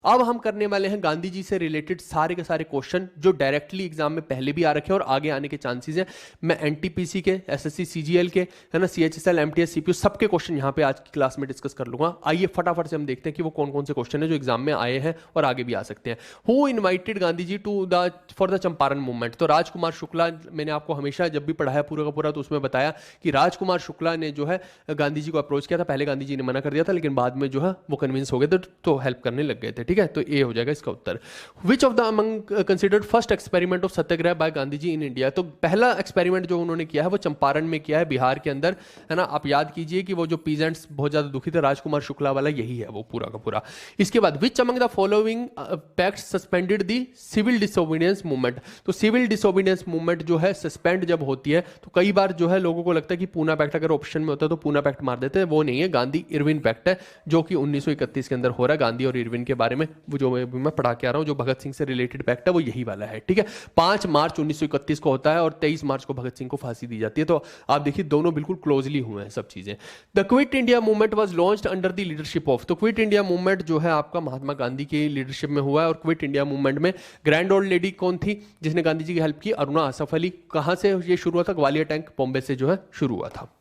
अब हम करने वाले हैं गांधी जी से रिलेटेड सारे के सारे क्वेश्चन जो डायरेक्टली एग्जाम में पहले भी आ रखे हैं और आगे आने के चांसेस हैं। मैं एनटीपीसी के, एसएससी सीजीएल के, है ना, सीएचएसएल, एमटीएस, सीपीयू, सबके क्वेश्चन यहां पे आज की क्लास में डिस्कस कर लूंगा। आइए फटाफट से हम देखते हैं कि वो कौन कौन से क्वेश्चन है जो एग्जाम में आए हैं और आगे भी आ सकते हैं। Who invited Gandhi ji to the for the Champaran movement? तो राजकुमार शुक्ला। मैंने आपको हमेशा जब भी पढ़ाया पूरा का पूरा तो उसमें बताया कि राजकुमार शुक्ला ने जो है गांधी जी को अप्रोच किया था। पहले गांधी जी ने मना कर दिया था, लेकिन बाद में जो है वो कन्विंस हो गए थे, तो हेल्प करने लग गए थे। ठीक है, तो ये हो जाएगा इसका उत्तर। Which of the among considered first experiment of satyagraha by Gandhi ji in India? तो पहला एक्सपेरिमेंट जो उन्होंने किया है वो चंपारण में किया है, बिहार के अंदर, है ना। आप याद कीजिए कि वो जो पीजेंट्स बहुत ज्यादा दुखी थे, राजकुमार शुक्ला वाला यही है वो पूरा का पूरा। इसके बाद which among the following pact suspended the civil disobedience movement? तो सिविल डिसोबीडियंस मूवमेंट जो है सस्पेंड जब होती है तो कई बार जो है लोगों को लगता है कि पूना पैक्ट अगर ऑप्शन में होता है तो पूना पैक्ट मार देते हैं, वो नहीं है, गांधी इरविन पैक्ट है जो कि 1931 के अंदर हो रहा है। गांधी और इरविन के बारे में वो जो मैं पढ़ा के आ रहा हूं, जो भगत सिंह से रिलेटेड पैक्ट है वो यही वाला है। ठीक है, 5 मार्च 1931 को होता है और 23 मार्च को भगत सिंह को फांसी दी जाती है। तो आप देखिए दोनों बिल्कुल क्लोजली हुए हैं सब चीजें। The quit India movement was launched under the leadership of? तो क्विट इंडिया मूवमेंट जो है आपका महात्मा गांधी की लीडरशिप में हुआ है। और क्विट इंडिया मूवमेंट में ग्रैंड ओल्ड लेडी कौन थी जिसने गांधी जी की हेल्प की? अरुणा आसफ अली। कहां से ये शुरू हुआ था? ग्वालियर टैंक, बॉम्बे से जो है शुरू हुआ था।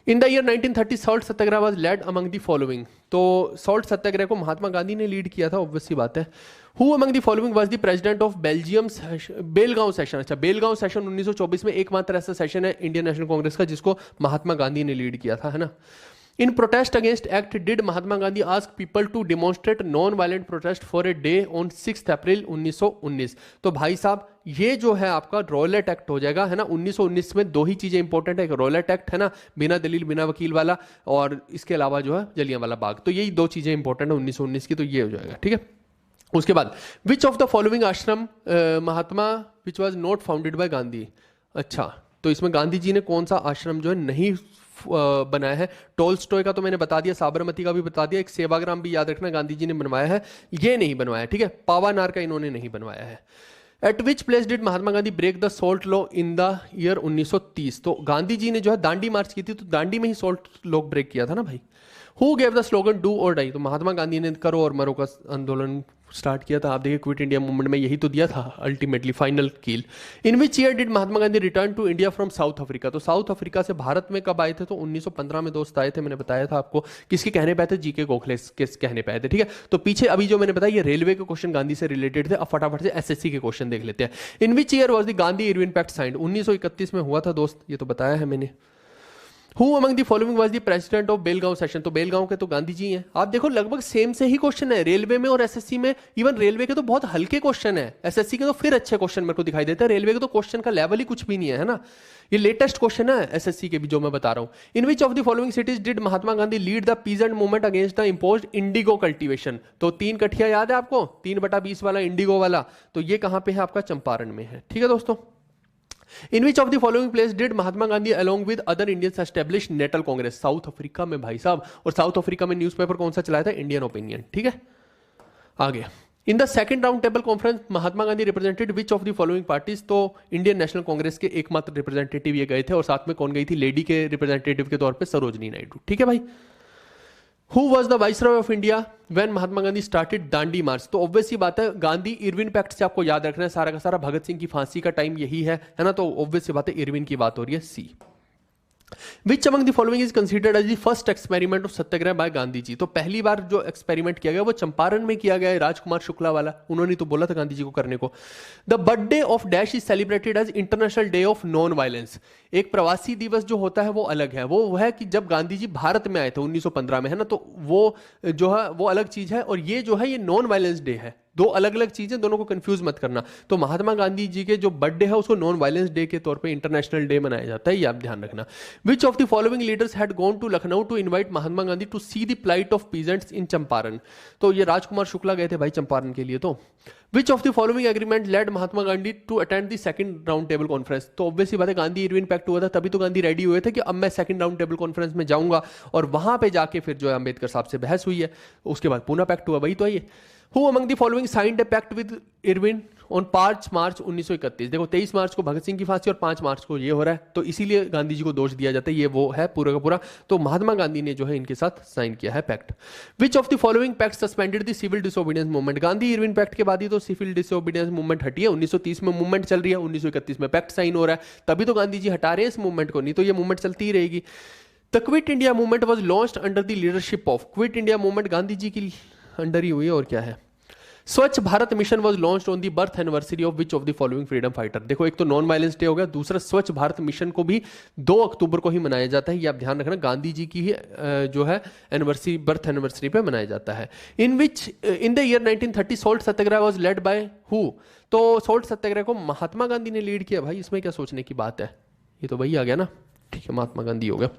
In the year 1930 salt satyagraha was led among the following? तो सॉल्ट सत्याग्रह को महात्मा गांधी ने लीड किया था, ऑब्वियस सी बात है। Who among the following was the president of Belgium Belgaum session? अच्छा, बेलगांव सेशन 1924 में एकमात्र ऐसा सेशन है इंडियन नेशनल कांग्रेस का जिसको महात्मा गांधी ने लीड किया था, है ना। In protest against act did Mahatma Gandhi ask people to demonstrate non violent protest for a day on 6 April 1919? तो भाई साहब ये जो है आपका रॉयलेट एक्ट हो जाएगा, है ना। 1919 में 2 ही चीजें इंपॉर्टेंट है, एक रॉयलेट एक्ट, है ना, बिना दलील बिना वकील वाला, और इसके अलावा जो है जलियांवाला बाग। तो यही 2 चीजें इंपॉर्टेंट है 1919 की, तो ये हो जाएगा। ठीक है, उसके बाद विच of the following ashram Mahatma which was not founded by Gandhi? अच्छा, तो इसमें गांधी जी ने कौन सा आश्रम जो है नहीं बनाया है? टोल्स्टॉय का तो मैंने बता दिया, साबरमती का भी बता दिया, एक सेवाग्राम भी याद रखना गांधी जी ने बनवाया है, ये नहीं बनवाया। ठीक है, पावानार का इन्होंने नहीं बनवाया है। At which place did Mahatma Gandhi break the salt law in the year 1930? तो गांधी जी ने जो है दांडी मार्च की थी, तो दांडी में ही सॉल्ट लॉ ब्रेक किया था ना भाई। Who gave the slogan do और डाई? तो महात्मा गांधी ने करो और मरो का आंदोलन स्टार्ट किया था। आप देखिए क्विट इंडिया मूवमेंट में यही तो दिया था अल्टीमेटली फाइनल कील। In which year did Mahatma Gandhi return to India from South Africa? तो साउथ अफ्रीका से भारत में कब आए थे? तो 1915 में दोस्त आए थे, मैंने बताया था आपको। किसके कहने पे आए थे? जीके गोखले के कहने पे आए थे। ठीक है, तो पीछे अभी जो मैंने बताया ये रेलवे के क्वेश्चन गांधी से रिलेटेड थे। अब फटाफट से एसएससी के क्वेश्चन देख लेते हैं। In which year was the Gandhi Irwin pact signed? 1931 में हुआ था दोस्त, ये तो बताया है मैंने। Who among the following was the president of Belgaum session? तो बेलगांव के तो गांधी जी हैं। आप देखो लगभग सेम से ही क्वेश्चन है रेलवे में और एसएससी में। इवन रेलवे के तो बहुत हल्के क्वेश्चन है, एसएससी के तो फिर अच्छे क्वेश्चन मेरे को दिखाई देते हैं। रेलवे के तो क्वेश्चन का लेवल ही कुछ भी नहीं है ना। ये लेटेस्ट क्वेश्चन है एसएससी के भी जो मैं बता रहा हूं। In which of the following cities did Mahatma Gandhi lead the peasant movement against the imposed indigo cultivation? तो 3 कठिया याद है आपको, 3/20 वाला इंडिगो वाला, तो ये कहां पे है? आपका चंपारण में है। ठीक है दोस्तों। In which of the following place did Mahatma Gandhi along with other Indians establish Natal Congress? South Africa में भाई साहब। और साउथ अफ्रीका में न्यूज़पेपर कौन सा चलाया था? Indian opinion. ठीक है, आगे। In the second round table conference Mahatma Gandhi represented which of the following parties? तो इंडियन नेशनल कांग्रेस के एकमात्र रिप्रेजेंटेटिव ये गए थे, और साथ में कौन गई थी? लेडी के रिप्रेजेंटेटिव के तौर पे सरोजनी नायडू। ठीक है भाई। Who was the viceroy of India when Mahatma Gandhi started Dandi march? तो ऑब्वियस ही बात है गांधी इरविन पैक्ट से आपको याद रखना है सारा का सारा। भगत सिंह की फांसी का टाइम यही है ना, तो ऑब्वियस ही बात है इरविन की बात हो रही है, C. Which among the following is considered as the first experiment of satyagraha by Gandhi ji? तो पहली बार जो एक्सपेरिमेंट किया गया वो चंपारण में किया गया है, राजकुमार शुक्ला वाला, उन्होंने तो बोला था गांधी जी को करने को। The birthday of dash is celebrated as international day of non violence? एक प्रवासी दिवस जो होता है वो अलग है, वो है कि जब गांधी जी भारत में आए थे 1915 में, है ना, तो वो जो है वो अलग चीज है, और ये जो है ये नॉन वायलेंस डे है। 2 अलग अलग चीजें, दोनों को कंफ्यूज मत करना। तो महात्मा गांधी जी के जो बर्थडे है उसको नॉन वायलेंस डे के तौर पे इंटरनेशनल डे मनाया जाता है, ये आप ध्यान रखना। Which of the following leaders had gone to Lucknow to invite Mahatma Gandhi to see the plight of peasants in Champaran? तो ये राजकुमार शुक्ला गए थे भाई चंपारण के लिए। तो which of the following agreement led Mahatma Gandhi to attend the second round table conference? तो ऑब्वियसली बात है गांधी इरविन पैक्ट हुआ था, तभी तो गांधी रेडी हुए थे कि अब मैं सेकंड राउंड टेबल कॉन्फ्रेंस में जाऊंगा, और वहां पे जाके फिर जो है अंबेडकर साहब से बहस हुई है। उसके बाद पूना पैक्ट हुआ, वही तो है ये। Who among the following signed a pact with Irwin on 5 March 1931। देखो 23 मार्च को भगत सिंह की फांसी और 5 मार्च को ये हो रहा है, तो इसीलिए गांधी जी को दोष दिया जाता है, ये वो है पूरा का पूरा। तो महात्मा गांधी ने जो है इनके साथ साइन किया है pact. Which of the following pact suspended the civil disobedience movement. Gandhi Irwin pact के बाद ही तो सिविल डिसोबीडियंस मूवमेंट हटी है। 1930 में मूवमेंट चल रही है, 1931 में पैक्ट साइन हो रहा है, तभी तो गांधी जी हटा रहे हैं इस मूवमेंट को, नहीं तो ये मूवमेंट चलती ही रहेगी। The quit India movement was launched under the leadership of. Quit India movement Gandhi ji की अंडर ही हुई है, और क्या है। Swachh Bharat mission was launched on the birth anniversary of which of the following freedom fighter. देखो एक तो नॉन वायलेंस डे हो गया, दूसरा स्वच्छ भारत मिशन को भी 2 अक्टूबर को ही मनाया जाता है, ये आप ध्यान रखना, गांधी जी की ही जो है एनिवर्सरी, बर्थ एनिवर्सरी पे मनाया जाता है। इन the year 1930 salt Satyagraha was led by who. तो सॉल्ट सत्याग्रह को महात्मा गांधी ने लीड किया। भाई इसमें क्या सोचने की बात है, ये तो वही आ गया ना, ठीक है, महात्मा गांधी हो गया।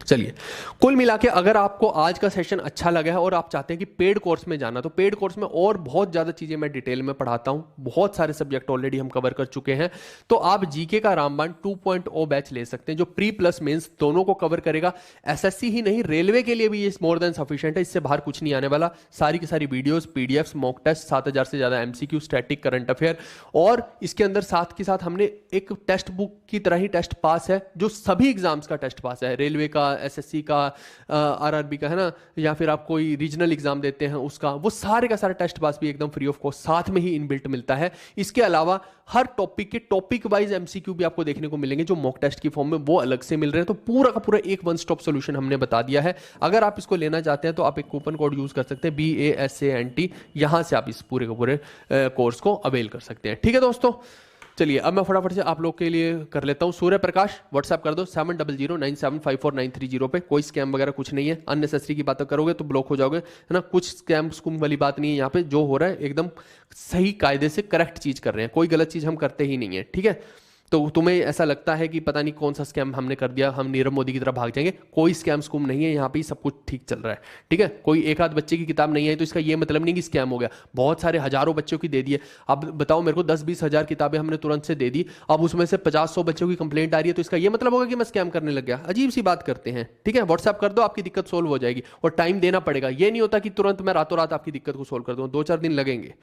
चलिए, कुल मिला के अगर आपको आज का सेशन अच्छा लगा है और आप चाहते हैं कि पेड कोर्स में जाना, तो पेड कोर्स में और बहुत ज़्यादा चीज़ें मैं डिटेल में पढ़ाता हूं, बहुत सारे सब्जेक्ट ऑलरेडी हम कवर कर चुके हैं। तो आप जीके का रामबाण 2.0 बैच ले सकते हैं, जो प्री प्लस मेंस दोनों को कवर करेगा। एसएससी ही नहीं, रेलवे के लिए भी ये मोर देन सफिशिएंट है, इससे बाहर कुछ नहीं आने वाला। सारी की सारी वीडियोस, पीडीएफ्स, मॉक टेस्ट, 7000 से ज़्यादा एमसीक्यू, स्टैटिक, करंट अफेयर, और इसके अंदर साथ के साथ हमने एक टेस्ट बुक की तरह ही टेस्ट पास है, जो सभी एग्जाम्स का टेस्ट पास है, रेलवे का, एसएससी का, आरआरबी का, है ना, या फिर आप कोई रीजनल एग्जाम देते हैं उसका, वो सारे का सारा टेस्ट पास भी एकदम फ्री ऑफ कॉस्ट साथ में ही इनबिल्ट मिलता है। इसके अलावा हर टॉपिक के टॉपिक वाइज एमसीक्यू भी आपको देखने को मिलेंगे, जो मॉक टेस्ट की फॉर्म में, वो अलग से मिल रहे हैं। तो पूरा का पूरा एक वन स्टॉप सॉल्यूशन हमने बता दिया है। अगर आप इसको लेना चाहते हैं तो आप एक कूपन कोड यूज कर सकते हैं, BASANT, यहां से आप इस पूरे के पूरे कोर्स को अवेल कर सकते हैं। ठीक है दोस्तों, चलिए अब मैं फटाफट से आप लोग के लिए कर लेता हूं। सूर्य प्रकाश व्हाट्सएप कर दो 7009754930 पे। कोई स्कैम वगैरह कुछ नहीं है, अननेसेसरी की बातें करोगे तो ब्लॉक हो जाओगे, है ना। कुछ स्कैम स्कूम वाली बात नहीं है यहाँ पे, जो हो रहा है एकदम सही कायदे से करेक्ट चीज कर रहे हैं, कोई गलत चीज हम करते ही नहीं है, ठीक है। तो तुम्हें ऐसा लगता है कि पता नहीं कौन सा स्कैम हमने कर दिया, हम नीरव मोदी की तरफ भाग जाएंगे, कोई स्कैम स्कूम नहीं है यहाँ पे, सब कुछ ठीक चल रहा है, ठीक है। कोई एक आध बच्चे की किताब नहीं आई तो इसका ये मतलब नहीं कि स्कैम हो गया, बहुत सारे हजारों बच्चों की दे दी है। अब बताओ मेरे को 10-20 हजार किताबें हमने तुरंत से दे दी, अब उसमें से 50-100 बच्चों की कंप्लेंट आ रही है, तो इसका ये मतलब होगा कि मैं स्कैम करने लग गया? अजीब सी बात करते हैं, ठीक है। व्हाट्सएप कर दो, आपकी दिक्कत सोल्व हो जाएगी, और टाइम देना पड़ेगा, ये नहीं होता कि तुरंत मैं रातों रात आपकी दिक्कत को सोल्व कर दूं, 2-4 दिन लगेंगे।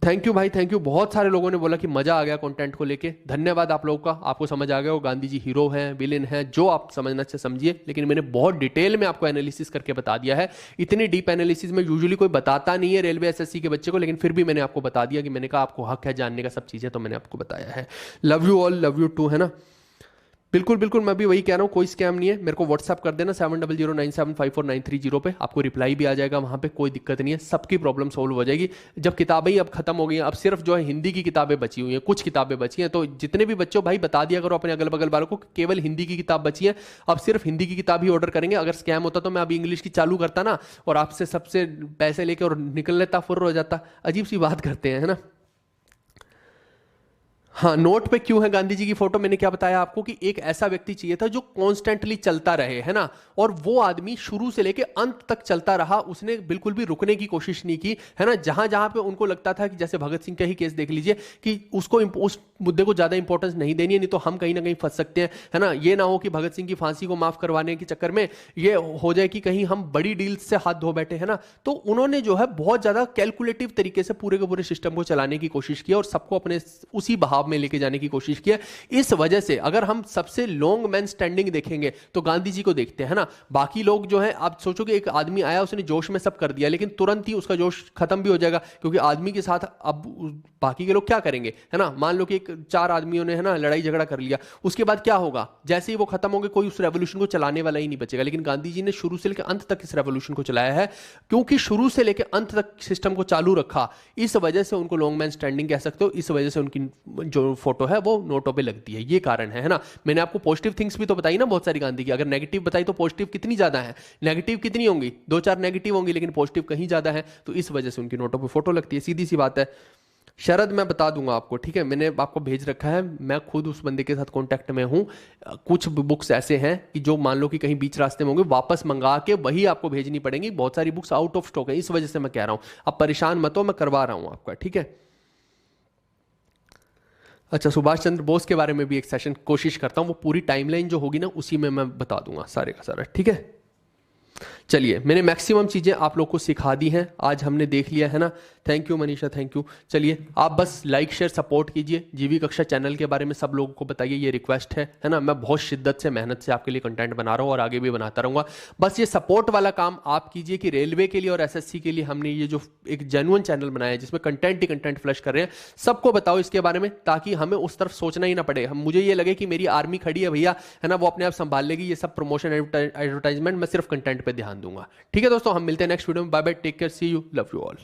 थैंक यू भाई, थैंक यू। बहुत सारे लोगों ने बोला कि मजा आ गया कंटेंट को लेके, धन्यवाद आप लोगों का। आपको समझ आ गया हो गांधी जी हीरो हैं, विलेन हैं, जो आप समझना चाहिए समझिए, लेकिन मैंने बहुत डिटेल में आपको एनालिसिस करके बता दिया है। इतनी डीप एनालिसिस में यूजुअली कोई बताता नहीं है रेलवे एसएससी के बच्चे को, लेकिन फिर भी मैंने आपको बता दिया कि मैंने कहा आपको हक है जानने का सब चीजें, तो मैंने आपको बताया है। Love you all, love you too, है ना। बिल्कुल बिल्कुल, मैं भी वही कह रहा हूँ, कोई स्कैम नहीं है। मेरे को व्हाट्सएप कर देना 7009754930 पे, आपको रिप्लाई भी आ जाएगा वहाँ पे, कोई दिक्कत नहीं है, सबकी प्रॉब्लम सोल्व हो जाएगी। जब किताबें ही अब खत्म हो गई हैं, अब सिर्फ जो है हिंदी की किताबें बची हुई हैं, कुछ किताबें बची हैं, तो जितने भी बच्चों भाई बता दिया करो अपने अगल बगल वालों को, केवल हिंदी की किताब बची है, अब सिर्फ हिंदी की किताब ही ऑर्डर करेंगे। अगर स्कैम होता तो मैं अभी इंग्लिश की चालू करता ना, और आपसे सबसे पैसे लेके और निकल लेता, फुर्र हो जाता। अजीब सी बात करते हैं, है ना। हाँ, नोट पे क्यों है गांधी जी की फोटो, मैंने क्या बताया आपको कि एक ऐसा व्यक्ति चाहिए था जो कॉन्स्टेंटली चलता रहे, है ना, और वो आदमी शुरू से लेके अंत तक चलता रहा, उसने बिल्कुल भी रुकने की कोशिश नहीं की, है ना। जहां जहां पे उनको लगता था कि जैसे भगत सिंह का ही केस देख लीजिए कि उसको उस मुद्दे को ज्यादा इंपॉर्टेंस नहीं देनी है, नहीं तो हम कहीं ना कहीं फंस सकते हैं, है ना। ये ना हो कि भगत सिंह की फांसी को माफ करवाने के चक्कर में ये हो जाए कि कहीं हम बड़ी डील्स से हाथ धो बैठे, है ना। तो उन्होंने जो है बहुत ज्यादा कैलकुलेटिव तरीके से पूरे के पूरे सिस्टम को चलाने की कोशिश की और सबको अपने उसी बहाव में लेके जाने की कोशिश किया। इस वजह से अगर हम सबसे लॉन्ग मैन स्टैंडिंग देखेंगे तो गांधी जी को देखते हैं, है ना। बाकी लोग जो है, आप सोचो कि एक आदमी आया, उसने जोश में सब कर दिया, लेकिन तुरंत ही उसका जोश खत्म भी हो जाएगा, क्योंकि आदमी के साथ अब बाकी के लोग क्या करेंगे, है ना। मान लो कि 4 आदमियों ने, है ना, लड़ाई झगड़ा कर लिया, उसके बाद क्या होगा, जैसे ही वो खत्म होंगे कोई उस रेवोल्यूशन को चलाने वाला ही नहीं बचेगा। लेकिन गांधी जी ने शुरू से लेकर अंत तक इस रेवोल्यूशन को चलाया है, क्योंकि शुरू से लेकर अंत तक सिस्टम को चालू रखा। इस वजह से उनको लॉन्ग मैन स्टैंडिंग कह सकते हो, इस वजह से उनकी जो फोटो है वो नोटों पे लगती है, ये कारण है ना। मैंने आपको पॉजिटिव थिंग्स भी तो बताई ना बहुत सारी गांधी की, अगर नेगेटिव बताई तो पॉजिटिव कितनी ज्यादा है, नेगेटिव कितनी होंगी, 2-4 नेगेटिव होंगी, लेकिन पॉजिटिव कहीं ज्यादा है, तो इस वजह से उनकी नोटों पे फोटो लगती है, सीधी सी बात है। शरद मैं बता दूंगा आपको, ठीक है, मैंने आपको भेज रखा है, मैं खुद उस बंदे के साथ कांटेक्ट में हूं। कुछ बुक्स ऐसे हैं कि जो मान लो कि कहीं बीच रास्ते में होंगे, वापस मंगा के वही आपको भेजनी पड़ेंगी। बहुत सारी बुक्स आउट ऑफ स्टॉक है, इस वजह से मैं कह रहा हूं, अब परेशान मत हो, मैं करवा रहा हूं आपका, ठीक है। अच्छा, सुभाष चंद्र बोस के बारे में भी एक सेशन कोशिश करता हूं, वो पूरी टाइमलाइन जो होगी ना उसी में मैं बता दूंगा सारे का सारा, ठीक है। चलिए, मैंने मैक्सिमम चीज़ें आप लोग को सिखा दी हैं, आज हमने देख लिया है ना। Thank you Manisha, thank you. चलिए, आप बस लाइक शेयर सपोर्ट कीजिए, जीवी कक्षा चैनल के बारे में सब लोगों को बताइए, ये रिक्वेस्ट है ना। मैं बहुत शिद्दत से मेहनत से आपके लिए कंटेंट बना रहा हूँ और आगे भी बनाता रहूँगा। बस ये सपोर्ट वाला काम आप कीजिए कि रेलवे के लिए और एसएससी के लिए हमने ये जो एक जेन्युइन चैनल बनाया है जिसमें कंटेंट ही कंटेंट फ्लश कर रहे हैं, सबको बताओ इसके बारे में, ताकि हमें उस तरफ सोचना ही ना पड़े। मुझे ये लगे कि मेरी आर्मी खड़ी है भैया, है ना, वो अपने आप संभाल लेगी। ये सब प्रमोशन एडवर्टाइजमेंट, मैं सिर्फ कंटेंट पे ध्यान दूंगा। ठीक है दोस्तों, हम मिलते हैं नेक्स्ट वीडियो में। Bye bye, take care, see you, love you all.